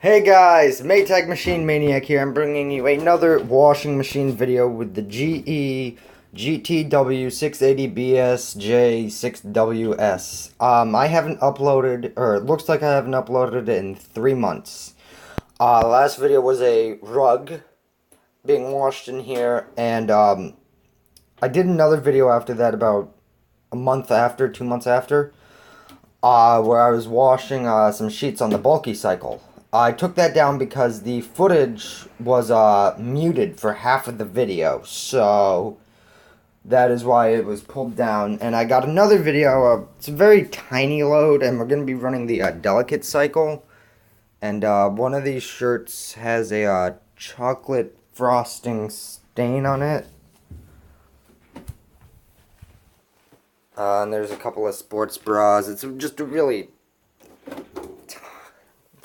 Hey guys, Maytag Machine Maniac here. I'm bringing you another washing machine video with the Gtw680bs6jws. I haven't uploaded, or it looks like I haven't uploaded it in 3 months. Last video was a rug being washed in here, and I did another video after that about a month after, 2 months after, where I was washing some sheets on the bulky cycle. I took that down because the footage was muted for half of the video, so that is why it was pulled down. And I got another video, it's a very tiny load, and we're going to be running the delicate cycle. And one of these shirts has a chocolate frosting stain on it. And there's a couple of sports bras. It's just a really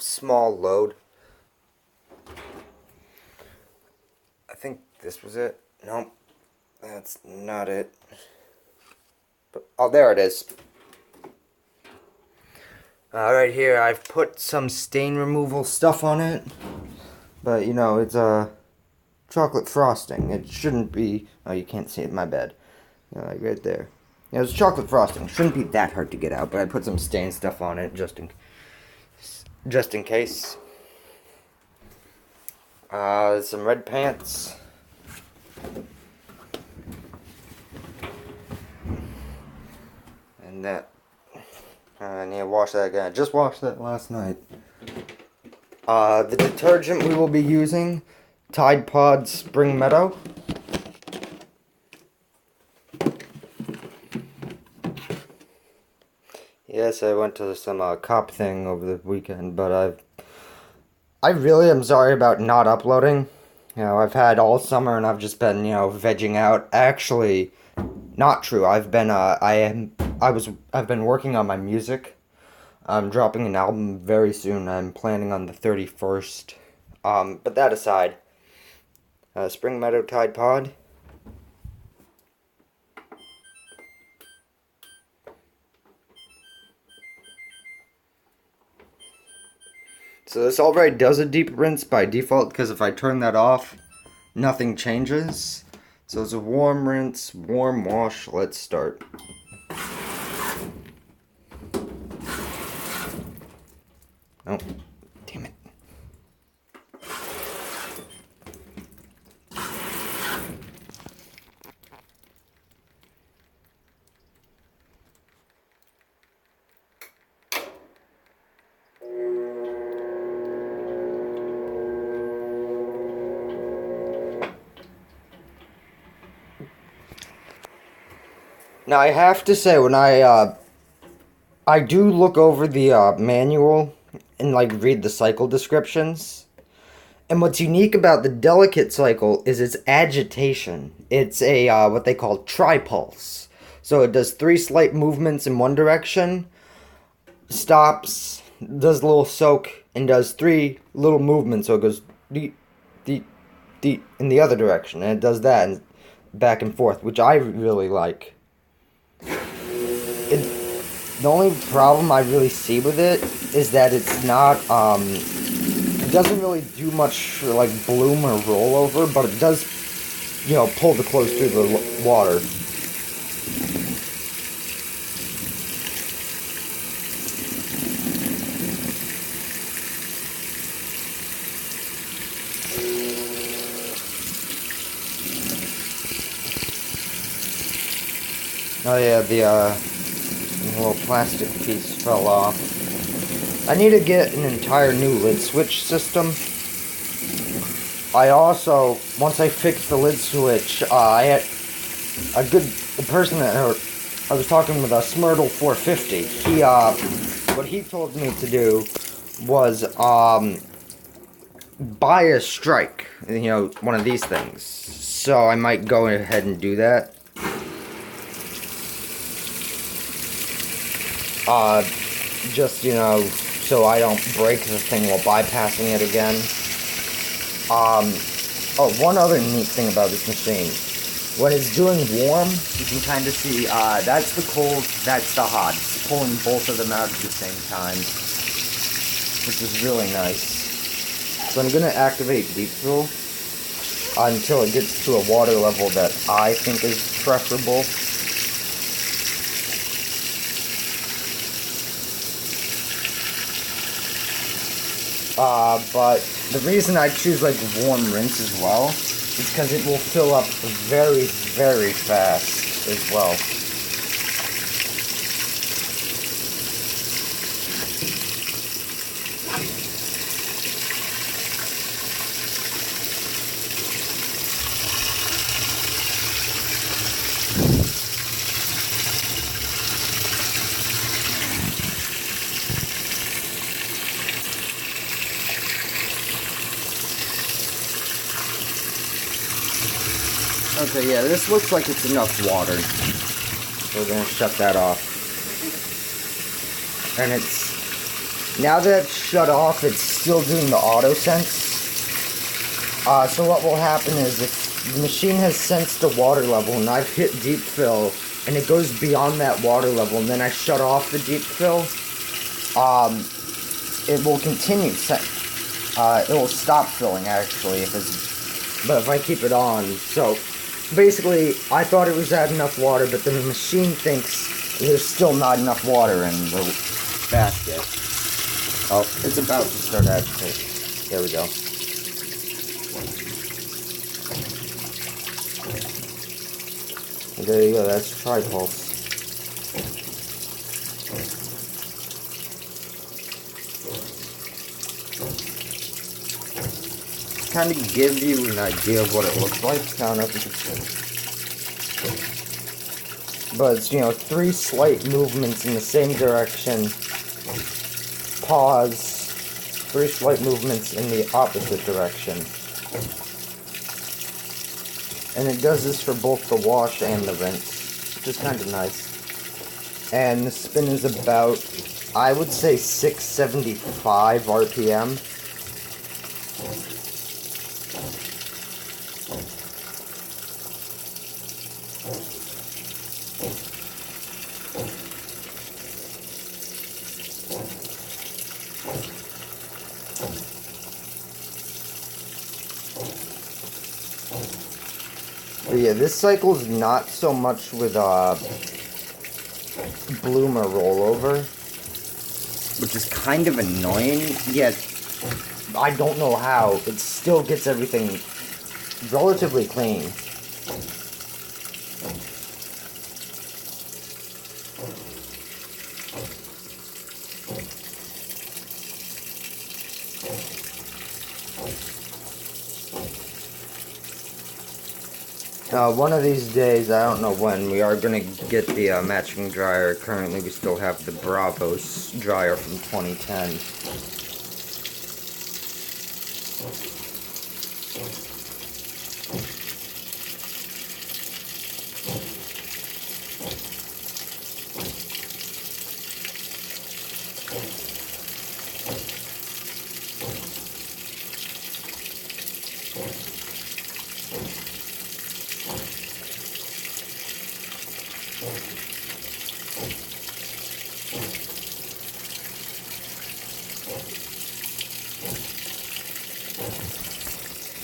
small load. I think this was it. Nope, that's not it. But, oh, there it is. Right here, I've put some stain removal stuff on it. But, you know, it's a chocolate frosting. It shouldn't be... Oh, you can't see it, my bad. Like right there. Yeah, it's chocolate frosting. It shouldn't be that hard to get out, but I put some stain stuff on it just in case. Some red pants. And that. I need to wash that again. I just washed that last night. The detergent we will be using, Tide Pod Spring Meadow. Yes, I went to some cop thing over the weekend, but I really am sorry about not uploading. You know, I've had all summer and I've just been, you know, vegging out. Actually, not true. I've been working on my music. I'm dropping an album very soon. I'm planning on the 31st. But that aside, Spring Meadow Tide Pod. So this already does a deep rinse by default, because if I turn that off, nothing changes. So it's a warm rinse, warm wash. Let's start. Oh, damn it. Now I have to say, when I do look over the manual and like read the cycle descriptions, and what's unique about the delicate cycle is its agitation. It's a what they call tripulse. So it does 3 slight movements in one direction, stops, does a little soak, and does 3 little movements. So it goes deep, deep, deep in the other direction, and it does that and back and forth, which I really like. The only problem I really see with it is that it's not, it doesn't really do much, like, bloom or roll over, but it does, you know, pull the clothes through the water. Oh yeah, the little plastic piece fell off. I need to get an entire new lid switch system. I also, once I fix the lid switch, I had the person that I was talking with, Smurtle450. What he told me to do was, buy a strike, you know, one of these things. So I might go ahead and do that. Just, you know, so I don't break the thing while bypassing it again. Oh, one other neat thing about this machine. When it's doing warm, you can kind of see, that's the cold, that's the hot. It's pulling both of them out at the same time, which is really nice. So I'm going to activate deep fill until it gets to a water level that I think is preferable. But the reason I choose like warm rinse as well is because it will fill up very, very fast as well. Okay, yeah, this looks like it's enough water. So we're going to shut that off. And it's, now that it's shut off, it's still doing the auto sense. So what will happen is if the machine has sensed a water level and I've hit deep fill and it goes beyond that water level and then I shut off the deep fill, it will continue. It will stop filling actually but if I keep it on. So basically, I thought it was at enough water, but the machine thinks there's still not enough water in the basket. Oh, it's about to start agitating. There we go. There you go, that's tri-pulse. Kind of give you an idea of what it looks like. I don't know if you can see. But it's, you know, 3 slight movements in the same direction. Pause. 3 slight movements in the opposite direction. And it does this for both the wash and the rinse, which is kind of nice. And the spin is about, I would say, 675 RPM. But yeah, this cycle's not so much with bloom or rollover, which is kind of annoying, yet I don't know how. It still gets everything relatively clean. One of these days, I don't know when, we are going to get the matching dryer. Currently, we still have the Bravos dryer from 2010.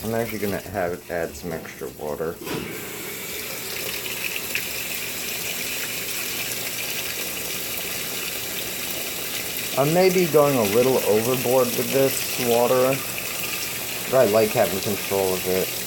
I'm actually going to have it add some extra water. I may be going a little overboard with this water, but I like having control of it.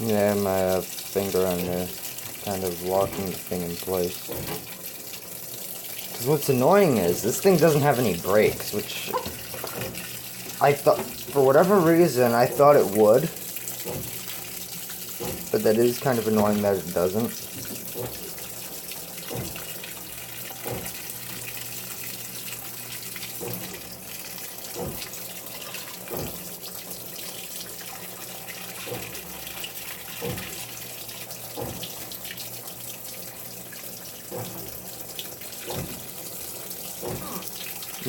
Yeah, my finger on there, kind of locking the thing in place. Because what's annoying is, this thing doesn't have any brakes, which I thought, for whatever reason, I thought it would. But that is kind of annoying that it doesn't.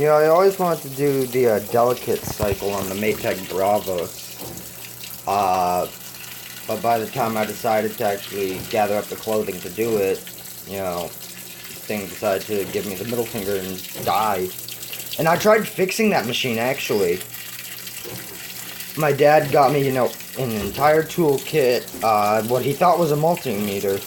You know, I always wanted to do the delicate cycle on the Maytag Bravos. But by the time I decided to actually gather up the clothing to do it, you know, this thing decided to give me the middle finger and die. And I tried fixing that machine, actually. My dad got me, you know, an entire toolkit, what he thought was a multimeter.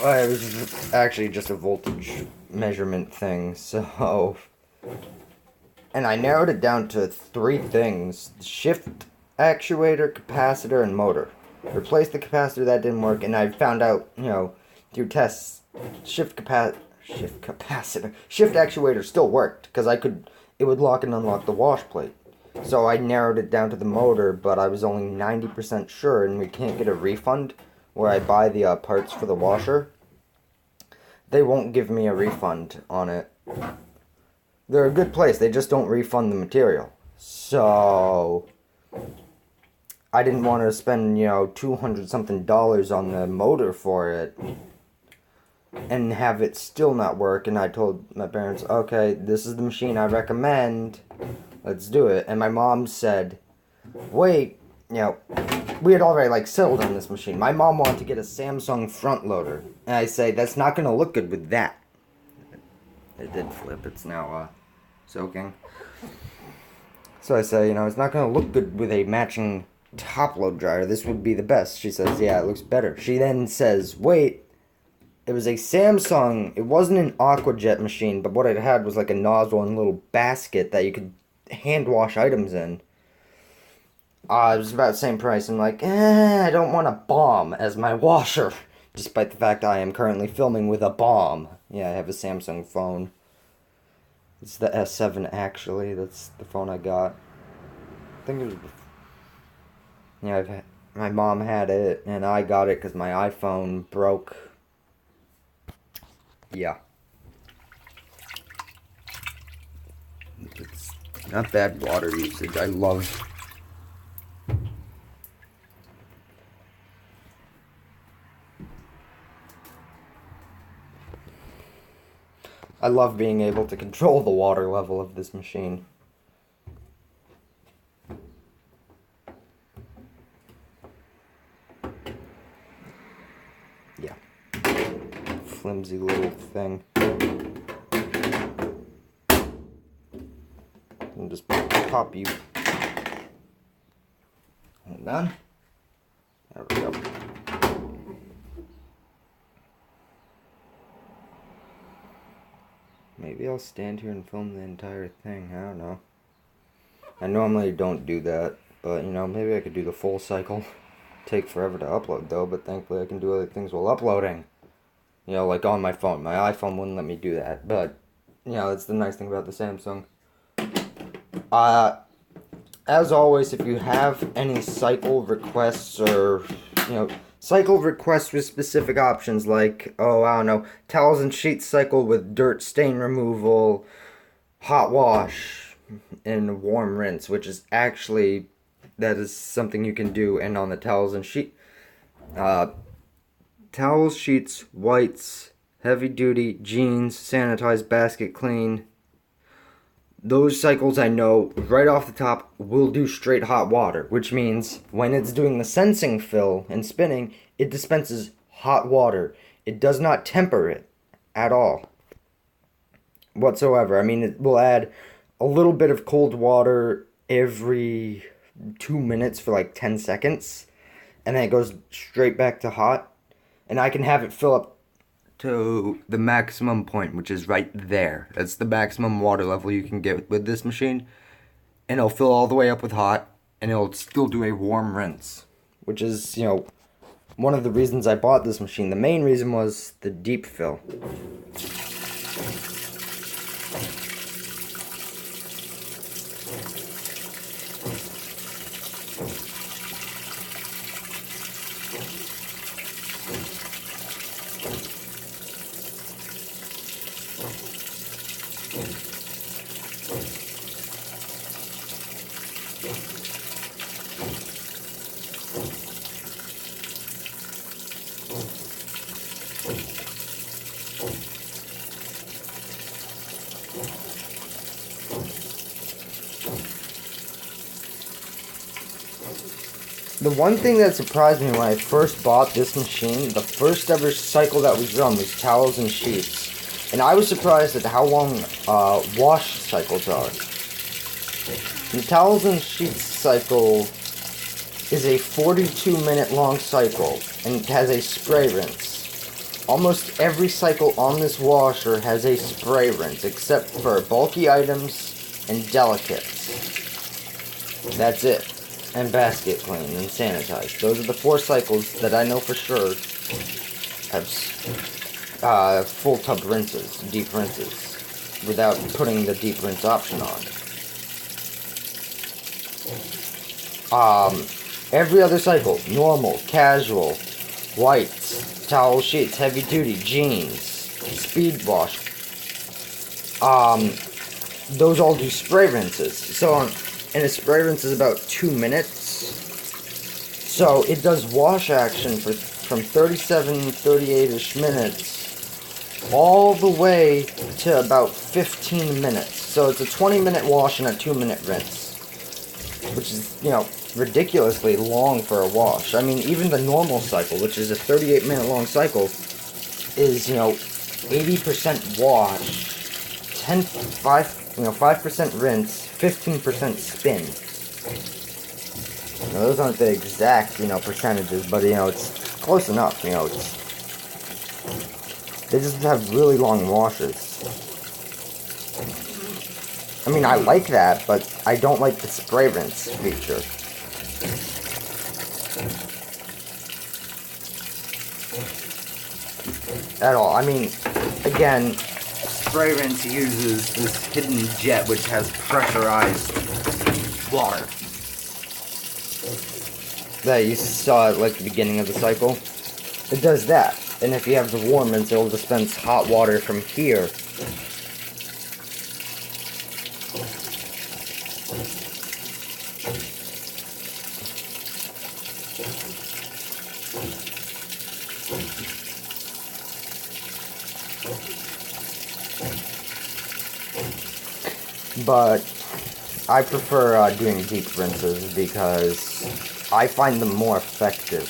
It was actually just a voltage measurement thing, so... And I narrowed it down to 3 things: shift, actuator, capacitor, and motor. Replaced the capacitor, that didn't work, and I found out, you know, through tests, shift actuator still worked, because it would lock and unlock the wash plate. So I narrowed it down to the motor, but I was only 90% sure, and we can't get a refund where I buy the parts for the washer. They won't give me a refund on it. They're a good place, they just don't refund the material. So I didn't want to spend, you know, $200 something on the motor for it and have it still not work. And I told my parents, okay, this is the machine I recommend, let's do it. And my mom said, wait, you know, we had already like settled on this machine. My mom wanted to get a Samsung front loader, and I say, that's not going to look good with that. It did flip, it's now soaking. So I say, you know, it's not going to look good with a matching top load dryer. This would be the best. She says, yeah, it looks better. She then says, wait, it was a Samsung. It wasn't an AquaJet machine, but what it had was like a nozzle and a little basket that you could hand wash items in. It was about the same price. I'm like, I don't want a bomb as my washer, despite the fact I am currently filming with a bomb. Yeah, I have a Samsung phone. It's the S7, actually. That's the phone I got. I think it was... Yeah, my mom had it, and I got it because my iPhone broke. Yeah. It's not bad water usage. I love... I love being able to control the water level of this machine. Yeah. Flimsy little thing. And just pop you. Hold on. There we go. Maybe I'll stand here and film the entire thing. I don't know. I normally don't do that, but you know, maybe I could do the full cycle. Take forever to upload though, but thankfully I can do other things while uploading. You know, like on my phone. My iPhone wouldn't let me do that, but you know, that's the nice thing about the Samsung. As always, if you have any cycle requests or, you know, cycle requests with specific options like, oh, I don't know, towels and sheets cycle with dirt stain removal, hot wash, and warm rinse, which is actually, that is something you can do. And on the towels and towels, sheets, whites, heavy duty, jeans, sanitize, basket clean. Those cycles I know right off the top will do straight hot water, which means when it's doing the sensing fill and spinning, it dispenses hot water. It does not temper it at all whatsoever. I mean, it will add a little bit of cold water every 2 minutes for like 10 seconds, and then it goes straight back to hot, and I can have it fill up to the maximum point, which is right there. That's the maximum water level you can get with this machine. And it'll fill all the way up with hot, and it'll still do a warm rinse. Which is, you know, one of the reasons I bought this machine. The main reason was the deep fill. The one thing that surprised me when I first bought this machine, the first ever cycle that was run was towels and sheets. And I was surprised at how long wash cycles are. The towels and sheets cycle is a 42-minute long cycle, and it has a spray rinse. Almost every cycle on this washer has a spray rinse, except for bulky items and delicates. That's it. And basket clean and sanitize. Those are the 4 cycles that I know for sure have full tub rinses, deep rinses, without putting the deep rinse option on. Every other cycle, normal, casual, whites, towel sheets, heavy duty, jeans, speed wash, those all do spray rinses. So and a spray rinse is about 2 minutes. So it does wash action from 38-ish minutes all the way to about 15 minutes. So it's a 20-minute wash and a 2-minute rinse, which is, ridiculously long for a wash. I mean, even the normal cycle, which is a 38-minute long cycle, is, 80% wash, 5% rinse, 15% spin. Now, those aren't the exact, percentages, but, it's close enough, they just have really long washes. I mean, I like that, but I don't like the spray rinse feature. At all. I mean, again, spray rinse uses this hidden jet which has pressurized water. That you saw at like the beginning of the cycle. It does that. And if you have the warm rinse, it'll dispense hot water from here. But I prefer doing deep rinses because I find them more effective.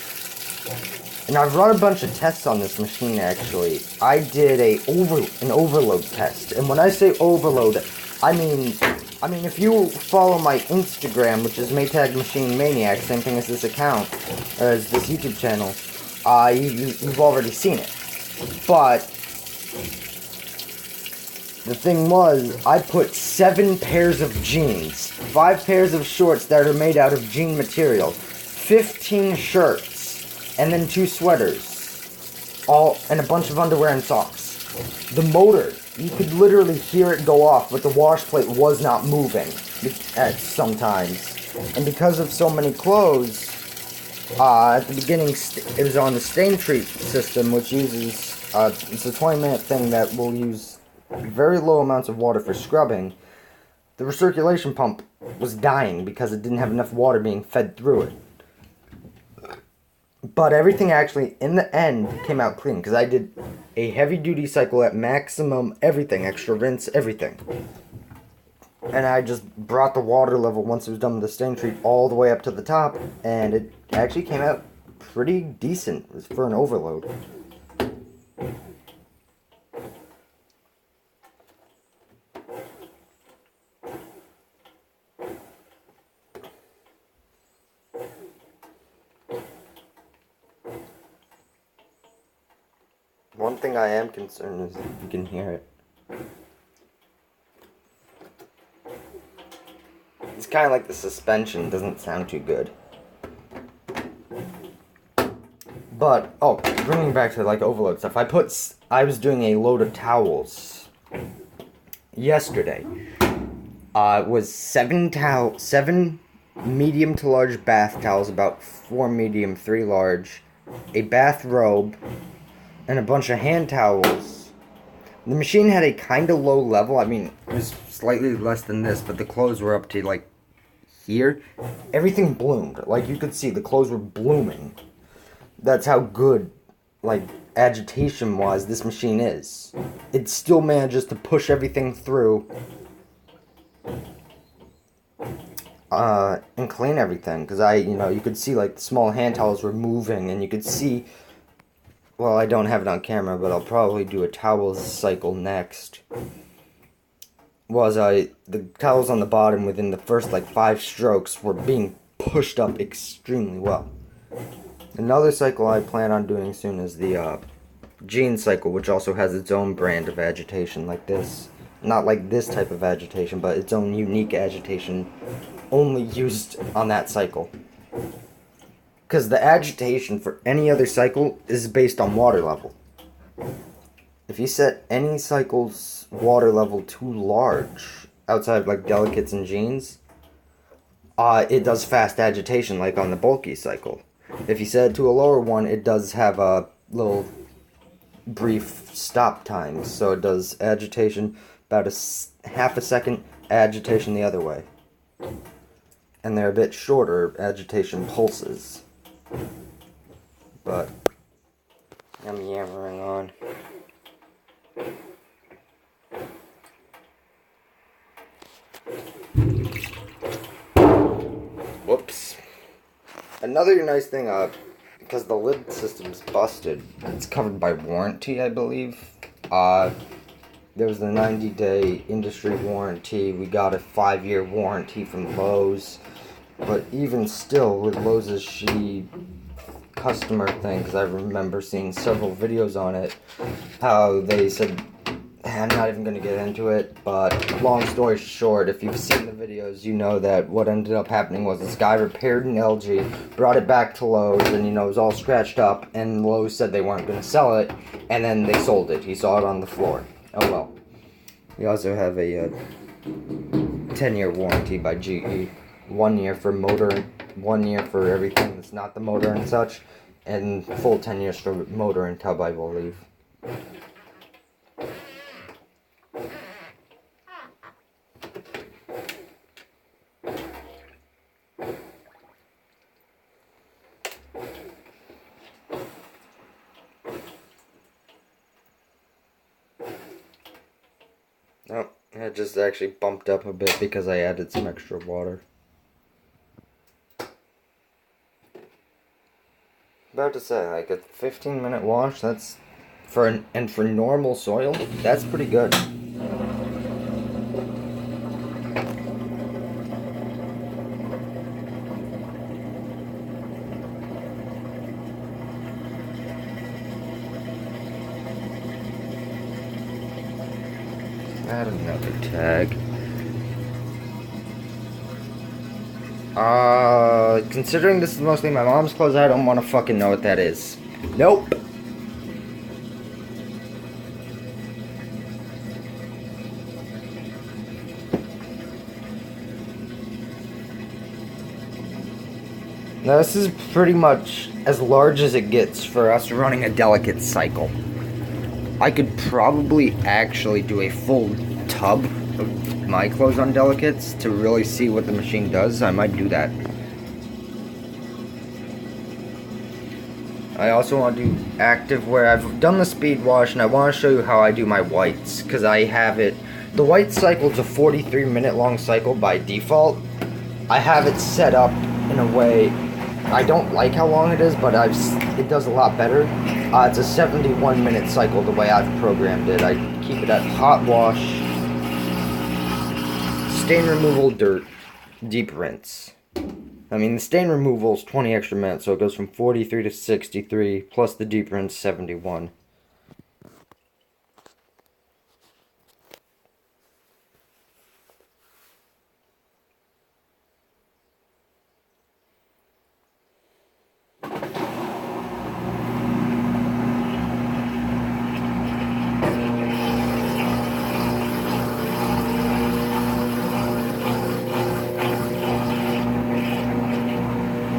And I've run a bunch of tests on this machine actually. I did an overload test. And when I say overload, I mean if you follow my Instagram, which is Maytag Machine Maniac, same thing as this account, as this YouTube channel, you've already seen it. But the thing was, I put 7 pairs of jeans, 5 pairs of shorts that are made out of jean material, 15 shirts, and then 2 sweaters, and a bunch of underwear and socks. The motor, you could literally hear it go off, but the wash plate was not moving at sometimes. And because of so many clothes, at the beginning it was on the stain treat system, which uses, it's a 20-minute thing that will use very low amounts of water for scrubbing. The recirculation pump was dying because it didn't have enough water being fed through it. But everything actually, in the end, came out clean because I did a heavy-duty cycle at maximum everything, extra rinse, everything. And I just brought the water level, once it was done with the stain treat, all the way up to the top, and it actually came out pretty decent for an overload. One thing I am concerned is if you can hear it. It's kind of like the suspension doesn't sound too good. But, bringing back to like overload stuff, I was doing a load of towels yesterday. It was 7 medium to large bath towels, about 4 medium, 3 large, a bathrobe, and a bunch of hand towels. The machine had a kind of low level. I mean, it was slightly less than this, but the clothes were up to like here. Everything bloomed. Like you could see, the clothes were blooming. That's how good, like, agitation-wise this machine is. It still manages to push everything through. and clean everything, because you could see like the small hand towels were moving, and you could see, well, I don't have it on camera, but I'll probably do a towel cycle next. The towels on the bottom within the first like 5 strokes were being pushed up extremely well. Another cycle I plan on doing soon is the jean cycle, which also has its own brand of agitation like this. Not like this type of agitation, but its own unique agitation only used on that cycle. Because the agitation for any other cycle is based on water level. If you set any cycle's water level too large, outside of like delicates and jeans, it does fast agitation like on the bulky cycle. If you set it to a lower one, it does have a little brief stop time. So it does agitation about half a second, agitation the other way. And they're a bit shorter agitation pulses. But I'm yammering on. Whoops. Another nice thing, because the lid system's busted, it's covered by warranty, I believe. There was a 90-day industry warranty. We got a 5-year warranty from Lowe's. But even still, with Lowe's customer thing, because I remember seeing several videos on it, how they said, I'm not even going to get into it, but long story short, if you've seen the videos, you know that what ended up happening was this guy repaired an LG, brought it back to Lowe's, and it was all scratched up, and Lowe's said they weren't going to sell it, and then they sold it. He saw it on the floor. Oh well. We also have a 10-year warranty by GE. 1 year for motor, 1 year for everything that's not the motor and such, and full 10 years for motor and tub, I believe. Oh, it just actually bumped up a bit because I added some extra water. About to say, like a 15-minute wash, that's for normal soil, that's pretty good. Add another tag. Considering this is mostly my mom's clothes, I don't want to fucking know what that is. Nope. Now this is pretty much as large as it gets for us running a delicate cycle. I could probably actually do a full tub of my clothes on delicates to really see what the machine does. I might do that. I also want to do active where I've done the speed wash, and I want to show you how I do my whites, because I have it. The white cycle is a 43-minute long cycle by default. I have it set up in a way, I don't like how long it is, but it does a lot better. It's a 71-minute cycle the way I've programmed it. I keep it at hot wash, stain removal, dirt, deep rinse. I mean, the stain removal is 20 extra minutes, so it goes from 43 to 63, plus the deep rinse 71.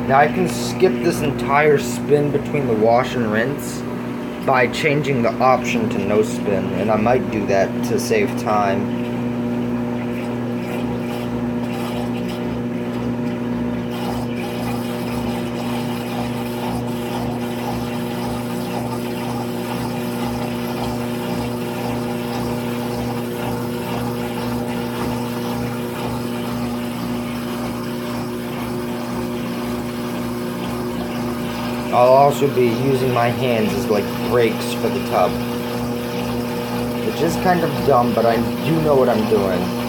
Now I can skip this entire spin between the wash and rinse by changing the option to no spin, and I might do that to save time. I'll also be using my hands as like brakes for the tub. Which is kind of dumb, but I do know what I'm doing.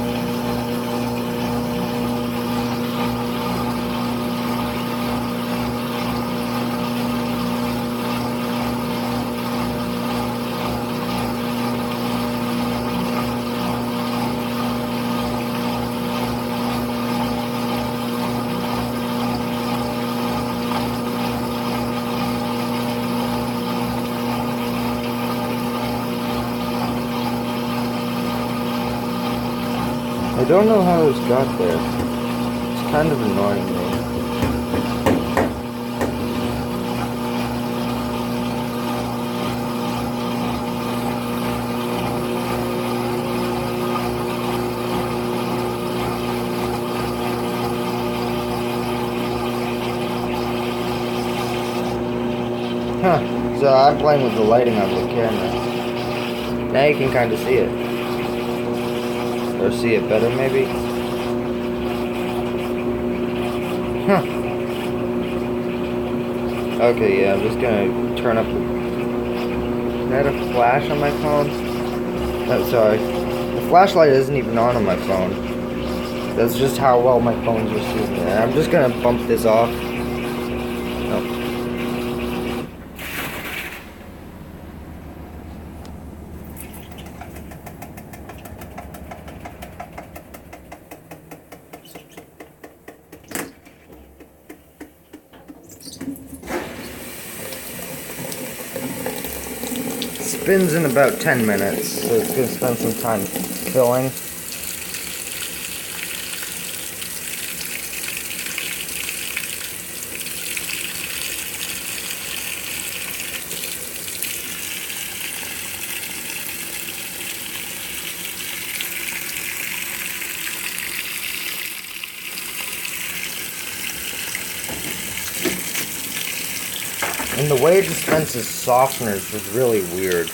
I don't know how this got there. It's kind of annoying me. Huh, so I'm playing with the lighting on the camera. Now you can kind of see it. Or see it better, maybe? Huh. Okay, yeah, I'm just gonna turn up the... Is that a flash on my phone? Oh, sorry. The flashlight isn't even on my phone. That's just how well my phone's receiving it. I'm just gonna bump this off. Oh. Spins in about 10 minutes, so it's going to spend some time filling. And the way it dispenses softeners was really weird.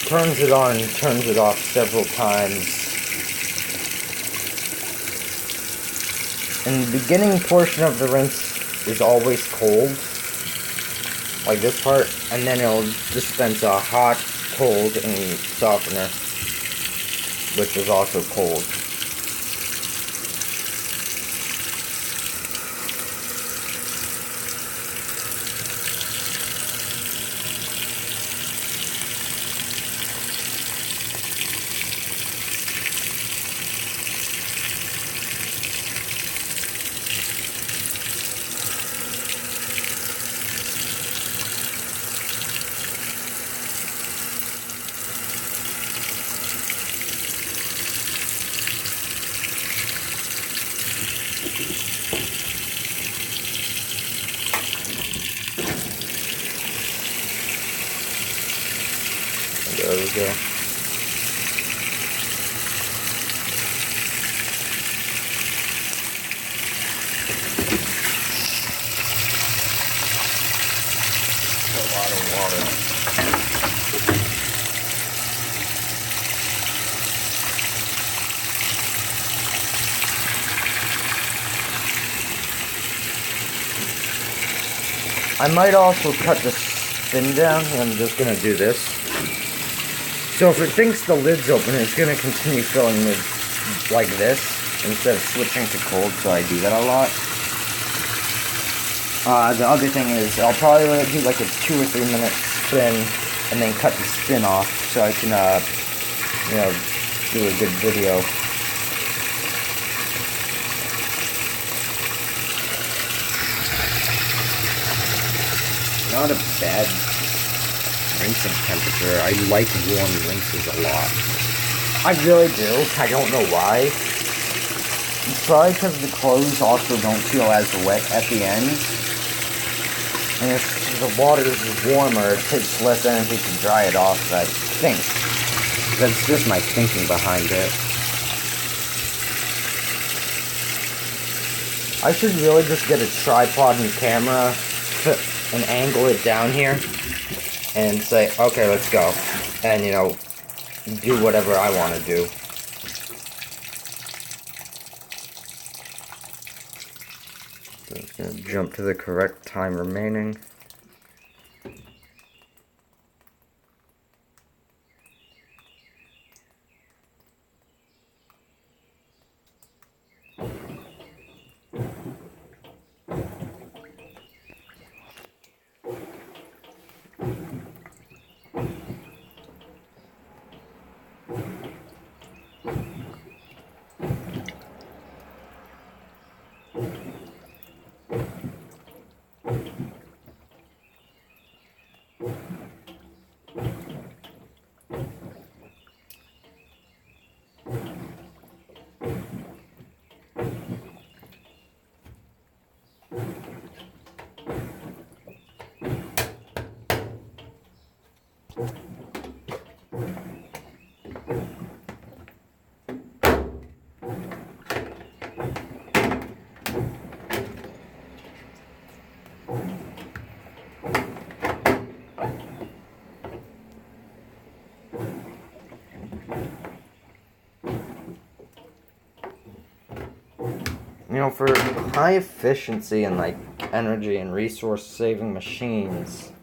Turns it on and turns it off several times. And the beginning portion of the rinse is always cold, like this part, and then it'll dispense a hot, cold, and softener, which is also cold. There we go. A lot of water. I might also cut the spin down. I'm just gonna do this. So if it thinks the lid's open, it's going to continue filling with like this instead of switching to cold, so I do that a lot. The other thing is I'll probably let it do like a 2 or 3 minute spin and then cut the spin off so I can, you know, do a good video. Not a bad rinsing temperature. I like warm rinses a lot. I really do. I don't know why. It's probably because the clothes also don't feel as wet at the end. And if the water is warmer, it takes less energy to dry it off, I think. That's just my thinking behind it. I should really just get a tripod and camera and angle it down here and say, okay, let's go. And, you know, do whatever I want to do. So I'm just going to jump to the correct time remaining. You know, for high efficiency and like energy and resource saving machines,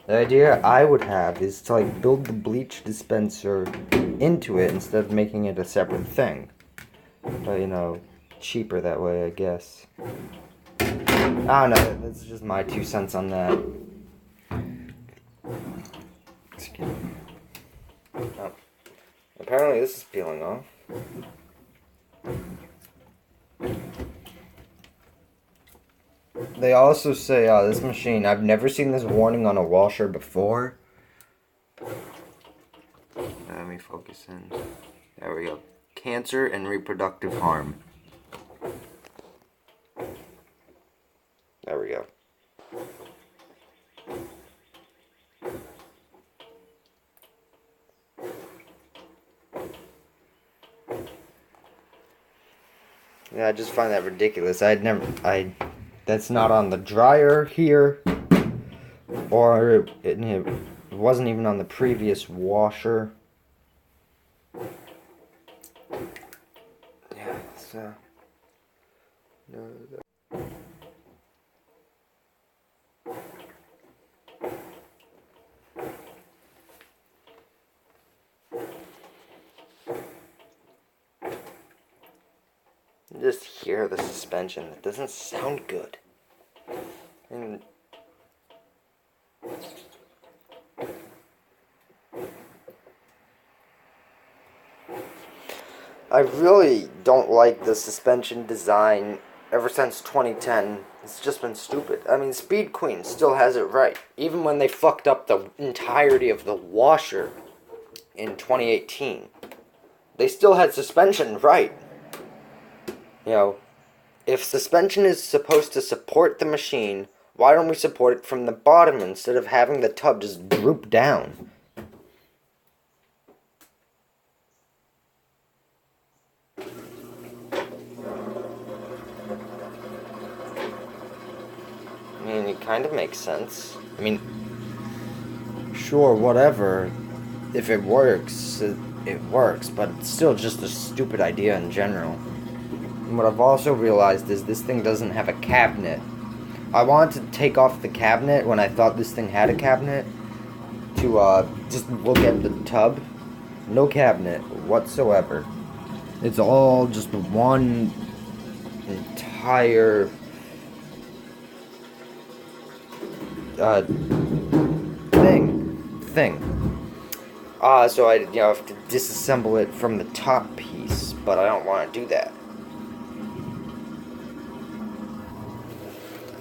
the idea I would have is to like build the bleach dispenser into it instead of making it a separate thing. But, you know, cheaper that way, I guess. I don't know, that's just my 2 cents on that. Excuse me. Oh. Apparently this is peeling off. They also say, this machine, I've never seen this warning on a washer before. Let me focus in. There we go. Cancer and reproductive harm. There we go. Yeah, I just find that ridiculous. That's not on the dryer here, or it wasn't even on the previous washer. Yeah, so just hear the suspension. It doesn't sound good. And I really don't like the suspension design ever since 2010. It's just been stupid. I mean, Speed Queen still has it right. Even when they fucked up the entirety of the washer in 2018, they still had suspension right. You know, if suspension is supposed to support the machine, why don't we support it from the bottom instead of having the tub just droop down? I mean, it kind of makes sense. I mean, sure, whatever. If it works, it works, but it's still just a stupid idea in general. And what I've also realized is this thing doesn't have a cabinet. I wanted to take off the cabinet when I thought this thing had a cabinet to just look at the tub. No cabinet whatsoever. It's all just one entire thing. So I have to disassemble it from the top piece, but I don't want to do that.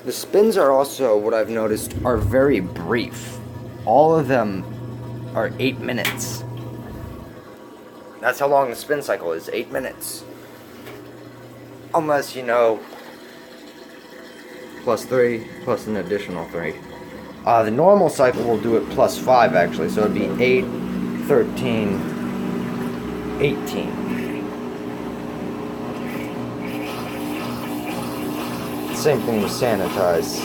The spins are also, what I've noticed, are very brief. All of them are 8 minutes. That's how long the spin cycle is, 8 minutes. Unless, plus 3, plus an additional 3. The normal cycle will do it plus 5, actually, so it'd be 8, 13, 18. Same thing with sanitize.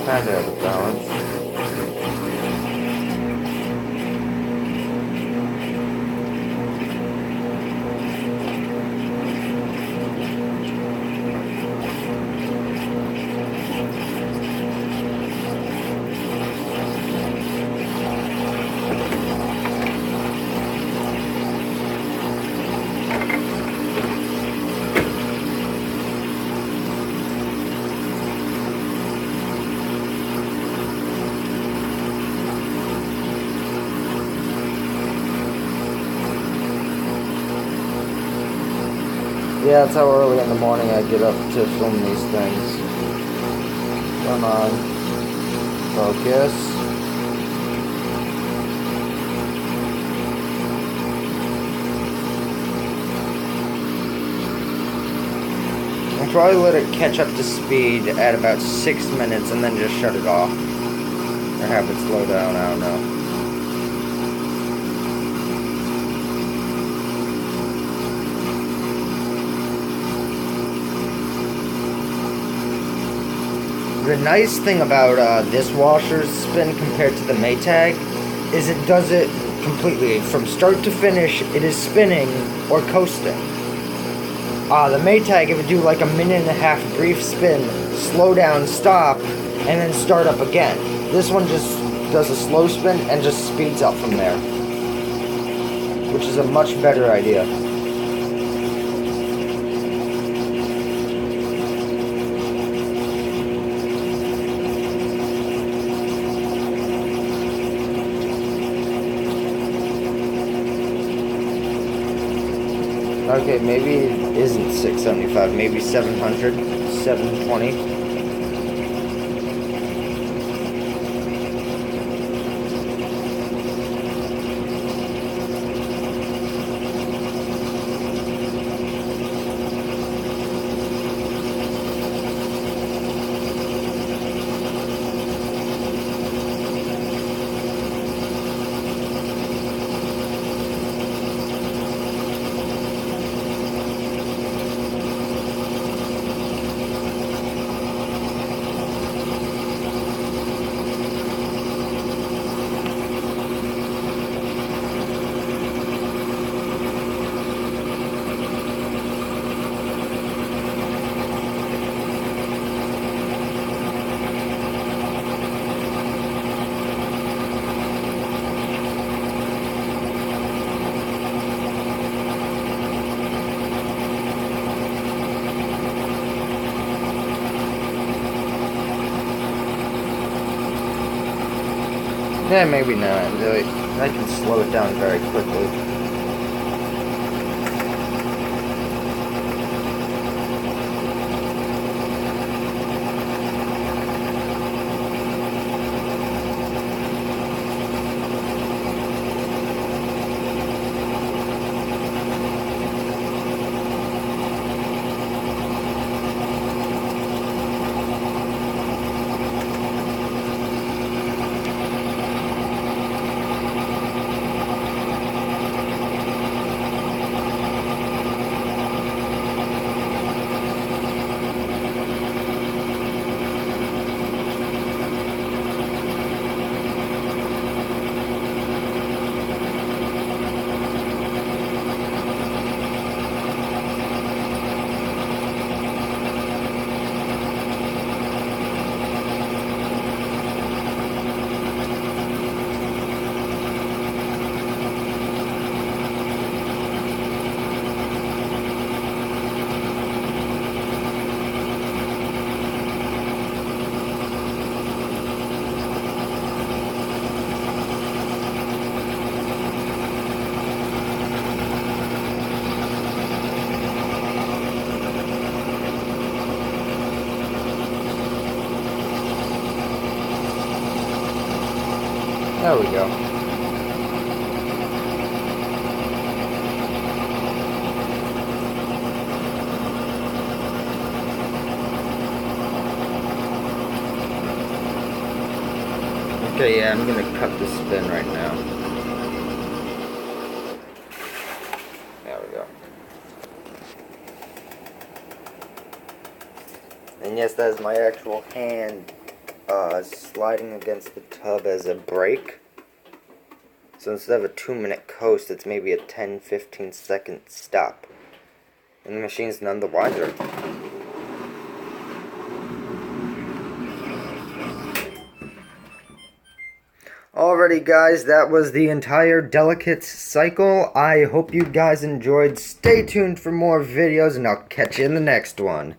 Kind of out of balance. Yeah, that's how early in the morning I get up to film these things. Come on. Focus. I'll probably let it catch up to speed at about 6 minutes and then just shut it off. Or have it slow down, I don't know. The nice thing about this washer's spin compared to the Maytag is it does it completely. From start to finish, it is spinning or coasting. The Maytag, it would do like a 1.5-minute brief spin, slow down, stop, and then start up again. This one just does a slow spin and just speeds up from there, which is a much better idea. Okay, maybe it isn't 675, maybe 700, 720. Yeah, maybe not. I can slow it down very quickly. There we go. Okay, yeah, I'm gonna cut the spin right now. There we go. And yes, that is my actual hand sliding against the tub as a brake. So instead of a 2-minute coast, it's maybe a 10-15 second stop. And the machine's none the wiser. Alrighty guys, that was the entire delicate cycle. I hope you guys enjoyed. Stay tuned for more videos and I'll catch you in the next one.